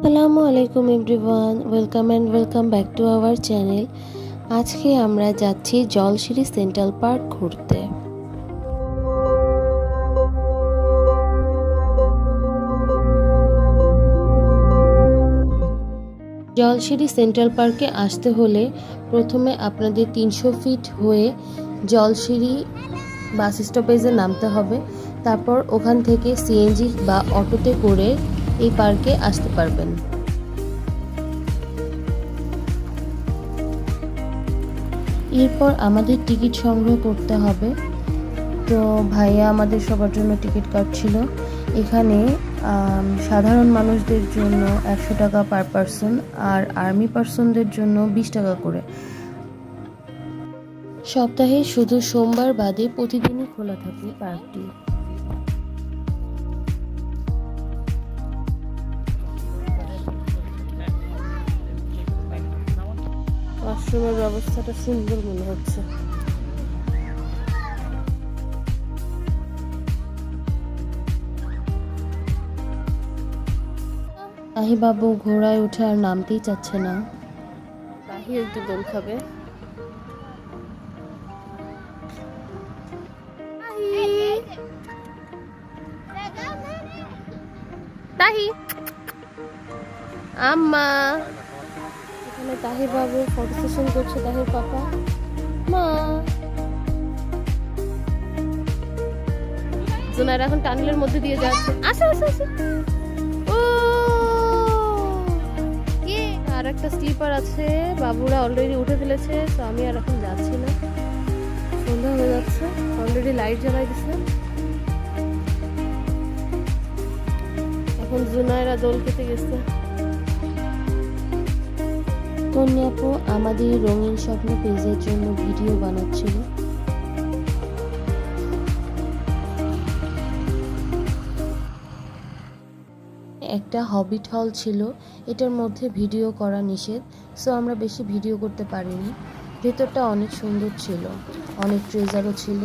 আসসালামু আলাইকুম everyone, welcome back to our channel. আজকে আমরা যাচ্ছি জলশিরি সেন্ট্রাল পার্ক ঘুরতে। জলশিরি সেন্ট্রাল পার্কে আসতে হলে প্রথমে আপনাদের 300 ফিট হয়ে জলশিরি বাস স্টপেজে নামতে হবে। তারপর ওখান থেকে সিএনজি বা অটোতে করে এই পার্কে আসতে পারবেন। এরপর আমাদের টিকিট সংগ্রহ করতে হবে। তো ভাইয়া আমাদের সবার জন্য টিকিট কাটছিল। এখানে সাধারণ মানুষদের জন্য 100 টাকা পার পারসন আর আর্মি পারসনদের জন্য 20 টাকা করে। সপ্তাহে শুধু সোমবার বাদে প্রতিদিনই খোলা থাকে পার্কটি। ওয়াশরুমের ব্যবস্থাটা সুন্দর মনে হচ্ছে। তাহি বাবু ঘোড়ায় উঠে আর নামতেই চাচ্ছে না। তাহি একটু দোল খাবে। তাহি আম্মা, এখানে তাহির বাবু ফটো সেশন করছে। তাহির পাপা মা জোনার এখন টানেলের মধ্যে দিয়ে যাচ্ছে। আসো আসো আসো। ও আর একটা স্লিপার আছে, বাবুরা অলরেডি উঠে ফেলেছে। তো আমি আর এখন যাচ্ছি না, সন্ধ্যা হয়ে যাচ্ছে। অলরেডি লাইট জ্বালাই দিছে। এখন জুনায়রা দোল খেতে গেছে। তন্নি আপু আমাদের রঙিন স্বপ্ন পেজের জন্য ভিডিও বানাচ্ছিল। একটা হবিট হল ছিল, এটার মধ্যে ভিডিও করা নিষেধ, সো আমরা বেশি ভিডিও করতে পারিনি। ভেতরটা অনেক সুন্দর ছিল, অনেক ট্রেজারও ছিল,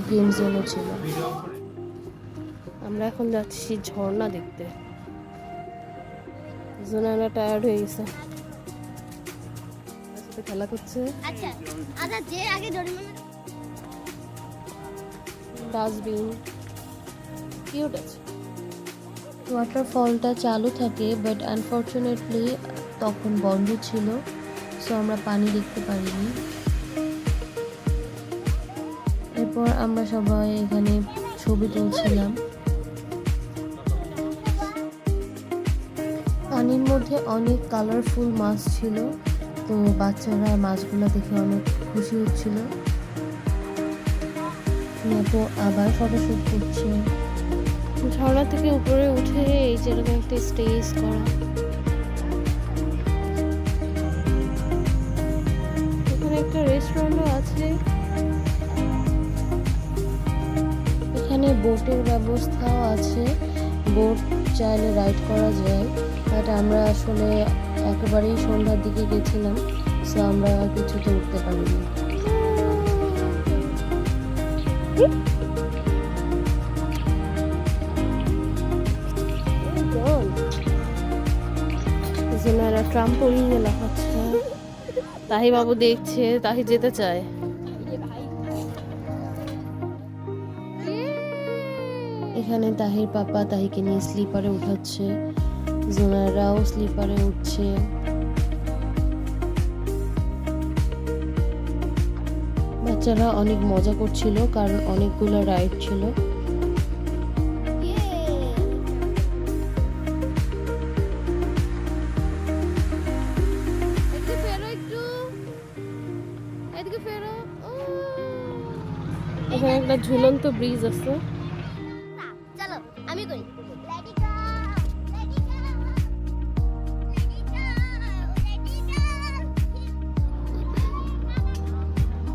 গেম জোনও ছিল। আমরা এখন যাচ্ছি ঝর্ণা দেখতে। জোনারা টায়ার্ড হয়ে গেছে, খেলা করছে। ডাস্টবিন কিউট আছে। ওয়াটারফলটা চালু থাকে, বাট আনফর্চুনেটলি তখন বন্ধ ছিল, সো আমরা পানি দেখতে পারিনি। এরপর আমরা সবাই এখানে ছবি তুলছিলাম। পানির মধ্যে অনেক কালারফুল মাছ ছিল, তো বাচ্চারা মাছগুলো দেখে অনেক খুশি হচ্ছিল। তো আবার ফটোশুট করছে। ঝর্ণা থেকে উপরে উঠে এই যেরকম একটা স্টেজ করা, এখানে একটা রেস্টুরেন্টও আছে। এখানে বোটের ব্যবস্থাও আছে, বোট চাইলে রাইড করা যায়। বাট আমরা আসলে একেবারেই সন্ধ্যার দিকে গেছিলাম, সো আমরা কিছুতে উঠতে পারিনি। ট্রাম্পোলিনে লাফাচ্ছে। তাহি বাবু দেখছে, তাহি যেতে চায়। এখানে তাহির পাপা তাহিকে নিয়ে স্লিপারে উঠাচ্ছে, জোনারাও স্লিপারে উঠছে। বাচ্চারা অনেক মজা করছিল, কারণ অনেকগুলো রাইড ছিল। এখানে একটা ঝুলন্ত ব্রিজ আছে। চলো আমি করি।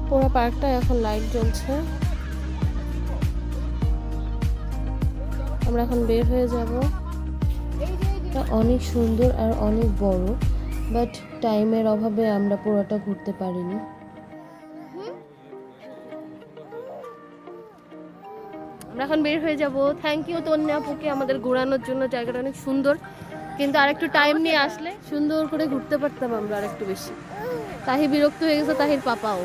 পুরো পার্কটা এখন লাইট জ্বলছে। আমরা এখন বের হয়ে যাব। এটা অনেক সুন্দর আর অনেক বড়, বাট টাইমের অভাবে আমরা পুরোটা ঘুরতে পারিনি। আমরা এখন বের হয়ে যাব। থ্যাংক ইউ তন্নি আপুকে আমাদের ঘোরানোর জন্য। জায়গাটা অনেক সুন্দর, কিন্তু আরেকটু টাইম নিয়ে আসলে সুন্দর করে ঘুরতে পারতাম আমরা আরেকটু বেশি। তাহি বিরক্ত হয়ে গেছে, তাহির পাপাও।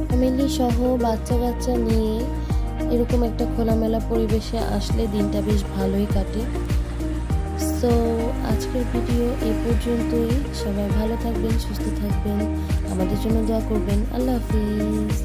ফ্যামিলি সহ বাচ্চা কাচ্চা নিয়ে এরকম একটা খোলামেলা পরিবেশে আসলে দিনটা বেশ ভালোই কাটে। সো আজকের ভিডিও এই পর্যন্তই। সবাই ভালো থাকবেন, সুস্থ থাকবেন, আমাদের জন্য দোয়া করবেন। আল্লাহ হাফিজ।